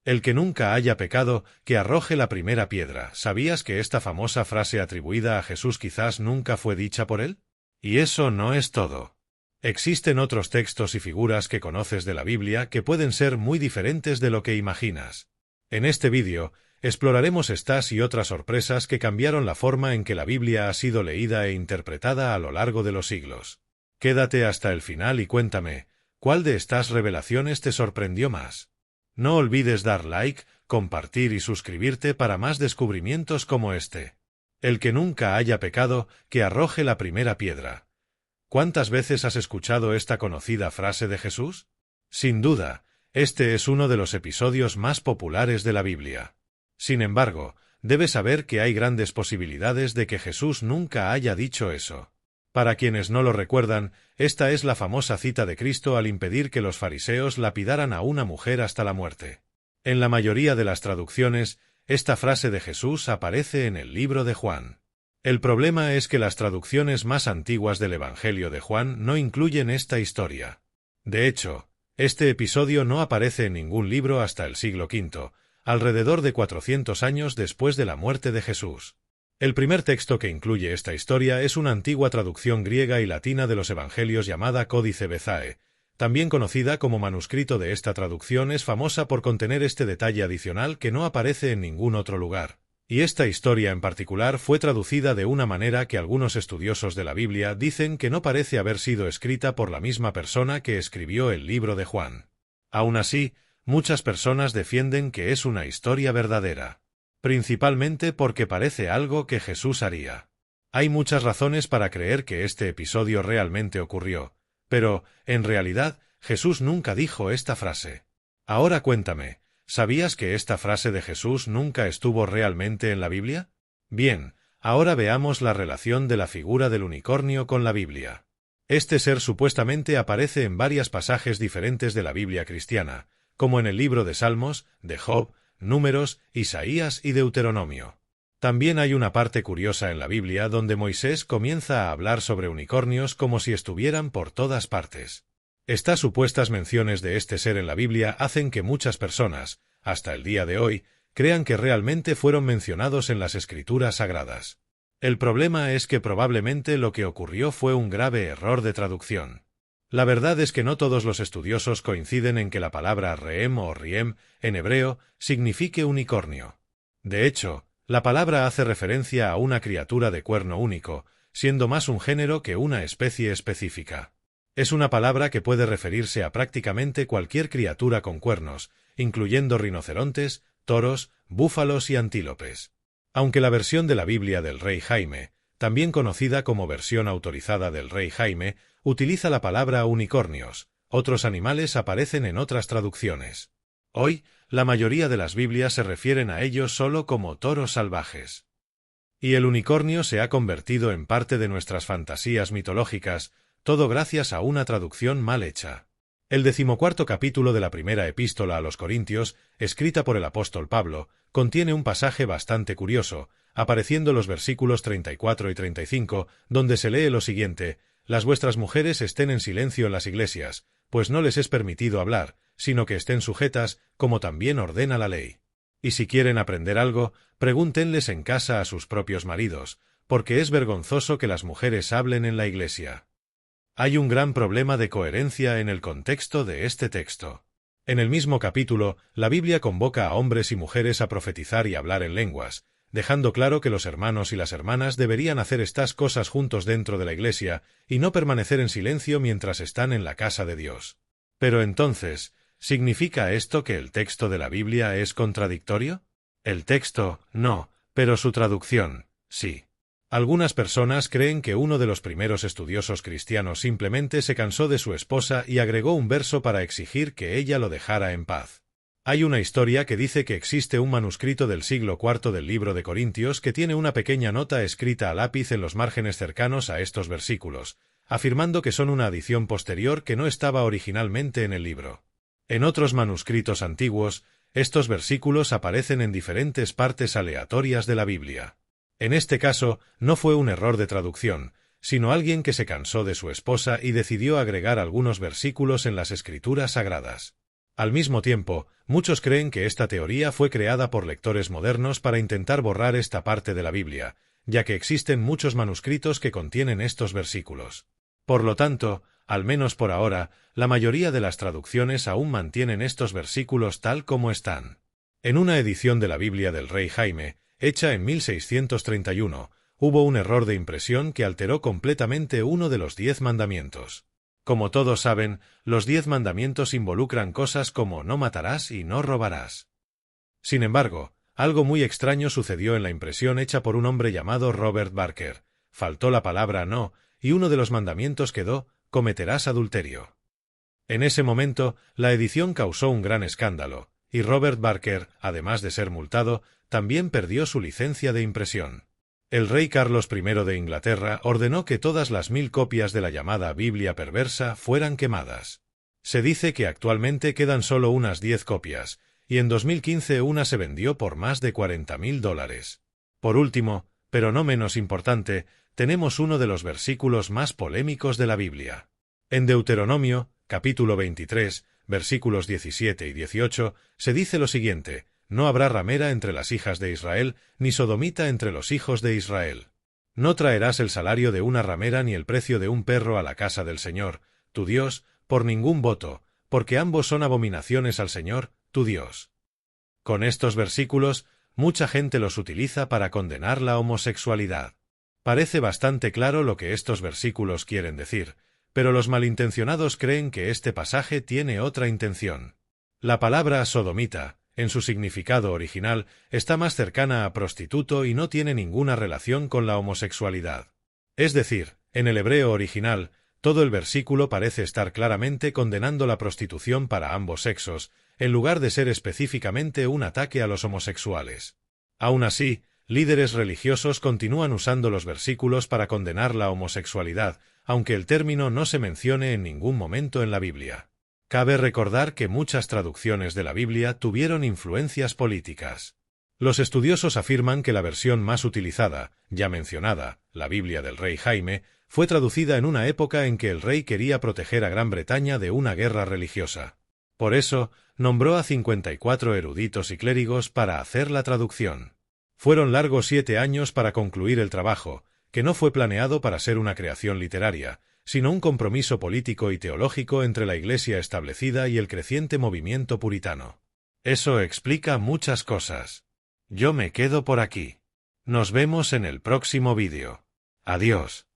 El que nunca haya pecado, que arroje la primera piedra. ¿Sabías que esta famosa frase atribuida a Jesús quizás nunca fue dicha por él? Y eso no es todo. Existen otros textos y figuras que conoces de la Biblia que pueden ser muy diferentes de lo que imaginas. En este vídeo, exploraremos estas y otras sorpresas que cambiaron la forma en que la Biblia ha sido leída e interpretada a lo largo de los siglos. Quédate hasta el final y cuéntame, ¿cuál de estas revelaciones te sorprendió más? No olvides dar like, compartir y suscribirte para más descubrimientos como este. El que nunca haya pecado, que arroje la primera piedra. ¿Cuántas veces has escuchado esta conocida frase de Jesús? Sin duda, este es uno de los episodios más populares de la Biblia. Sin embargo, debes saber que hay grandes posibilidades de que Jesús nunca haya dicho eso. Para quienes no lo recuerdan, esta es la famosa cita de Cristo al impedir que los fariseos lapidaran a una mujer hasta la muerte. En la mayoría de las traducciones, esta frase de Jesús aparece en el libro de Juan. El problema es que las traducciones más antiguas del Evangelio de Juan no incluyen esta historia. De hecho, este episodio no aparece en ningún libro hasta el siglo V, alrededor de 400 años después de la muerte de Jesús. El primer texto que incluye esta historia es una antigua traducción griega y latina de los Evangelios llamada Códice Bezae. También conocida como manuscrito de esta traducción, es famosa por contener este detalle adicional que no aparece en ningún otro lugar. Y esta historia en particular fue traducida de una manera que algunos estudiosos de la Biblia dicen que no parece haber sido escrita por la misma persona que escribió el libro de Juan. Aún así, muchas personas defienden que es una historia verdadera. Principalmente porque parece algo que Jesús haría. Hay muchas razones para creer que este episodio realmente ocurrió, pero, en realidad, Jesús nunca dijo esta frase. Ahora cuéntame, ¿sabías que esta frase de Jesús nunca estuvo realmente en la Biblia? Bien, ahora veamos la relación de la figura del unicornio con la Biblia. Este ser supuestamente aparece en varios pasajes diferentes de la Biblia cristiana, como en el libro de Salmos, de Job, Números, Isaías y Deuteronomio. También hay una parte curiosa en la Biblia donde Moisés comienza a hablar sobre unicornios como si estuvieran por todas partes. Estas supuestas menciones de este ser en la Biblia hacen que muchas personas, hasta el día de hoy, crean que realmente fueron mencionados en las Escrituras Sagradas. El problema es que probablemente lo que ocurrió fue un grave error de traducción. La verdad es que no todos los estudiosos coinciden en que la palabra reem o riem, en hebreo, signifique unicornio. De hecho, la palabra hace referencia a una criatura de cuerno único, siendo más un género que una especie específica. Es una palabra que puede referirse a prácticamente cualquier criatura con cuernos, incluyendo rinocerontes, toros, búfalos y antílopes. Aunque la versión de la Biblia del Rey Jaime, también conocida como versión autorizada del Rey Jaime, utiliza la palabra unicornios, otros animales aparecen en otras traducciones. Hoy, la mayoría de las Biblias se refieren a ellos solo como toros salvajes. Y el unicornio se ha convertido en parte de nuestras fantasías mitológicas, todo gracias a una traducción mal hecha. El 14º capítulo de la primera epístola a los Corintios, escrita por el apóstol Pablo, contiene un pasaje bastante curioso, apareciendo los versículos 34 y 35, donde se lee lo siguiente: «Las vuestras mujeres estén en silencio en las iglesias, pues no les es permitido hablar, sino que estén sujetas, como también ordena la ley. Y si quieren aprender algo, pregúntenles en casa a sus propios maridos, porque es vergonzoso que las mujeres hablen en la iglesia». Hay un gran problema de coherencia en el contexto de este texto. En el mismo capítulo, la Biblia convoca a hombres y mujeres a profetizar y hablar en lenguas, dejando claro que los hermanos y las hermanas deberían hacer estas cosas juntos dentro de la iglesia y no permanecer en silencio mientras están en la casa de Dios. Pero entonces, ¿significa esto que el texto de la Biblia es contradictorio? El texto, no, pero su traducción, sí. Algunas personas creen que uno de los primeros estudiosos cristianos simplemente se cansó de su esposa y agregó un verso para exigir que ella lo dejara en paz. Hay una historia que dice que existe un manuscrito del siglo IV del libro de Corintios que tiene una pequeña nota escrita a lápiz en los márgenes cercanos a estos versículos, afirmando que son una adición posterior que no estaba originalmente en el libro. En otros manuscritos antiguos, estos versículos aparecen en diferentes partes aleatorias de la Biblia. En este caso, no fue un error de traducción, sino alguien que se cansó de su esposa y decidió agregar algunos versículos en las Escrituras Sagradas. Al mismo tiempo, muchos creen que esta teoría fue creada por lectores modernos para intentar borrar esta parte de la Biblia, ya que existen muchos manuscritos que contienen estos versículos. Por lo tanto, al menos por ahora, la mayoría de las traducciones aún mantienen estos versículos tal como están. En una edición de la Biblia del rey Jaime, hecha en 1631, hubo un error de impresión que alteró completamente uno de los 10 mandamientos. Como todos saben, los 10 mandamientos involucran cosas como no matarás y no robarás. Sin embargo, algo muy extraño sucedió en la impresión hecha por un hombre llamado Robert Barker. Faltó la palabra no, y uno de los mandamientos quedó, cometerás adulterio. En ese momento, la edición causó un gran escándalo, y Robert Barker, además de ser multado, también perdió su licencia de impresión. El rey Carlos I de Inglaterra ordenó que todas las 1000 copias de la llamada Biblia perversa fueran quemadas. Se dice que actualmente quedan solo unas 10 copias, y en 2015 una se vendió por más de $40.000. Por último, pero no menos importante, tenemos uno de los versículos más polémicos de la Biblia. En Deuteronomio, capítulo 23, versículos 17 y 18, se dice lo siguiente: no habrá ramera entre las hijas de Israel, ni sodomita entre los hijos de Israel. No traerás el salario de una ramera ni el precio de un perro a la casa del Señor, tu Dios, por ningún voto, porque ambos son abominaciones al Señor, tu Dios. Con estos versículos, mucha gente los utiliza para condenar la homosexualidad. Parece bastante claro lo que estos versículos quieren decir, pero los malintencionados creen que este pasaje tiene otra intención. La palabra sodomita, en su significado original, está más cercana a prostituto y no tiene ninguna relación con la homosexualidad. Es decir, en el hebreo original, todo el versículo parece estar claramente condenando la prostitución para ambos sexos, en lugar de ser específicamente un ataque a los homosexuales. Aún así, líderes religiosos continúan usando los versículos para condenar la homosexualidad, aunque el término no se mencione en ningún momento en la Biblia. Cabe recordar que muchas traducciones de la Biblia tuvieron influencias políticas. Los estudiosos afirman que la versión más utilizada, ya mencionada, la Biblia del rey Jaime, fue traducida en una época en que el rey quería proteger a Gran Bretaña de una guerra religiosa. Por eso, nombró a 54 eruditos y clérigos para hacer la traducción. Fueron largos 7 años para concluir el trabajo, que no fue planeado para ser una creación literaria, sino un compromiso político y teológico entre la Iglesia establecida y el creciente movimiento puritano. Eso explica muchas cosas. Yo me quedo por aquí. Nos vemos en el próximo vídeo. Adiós.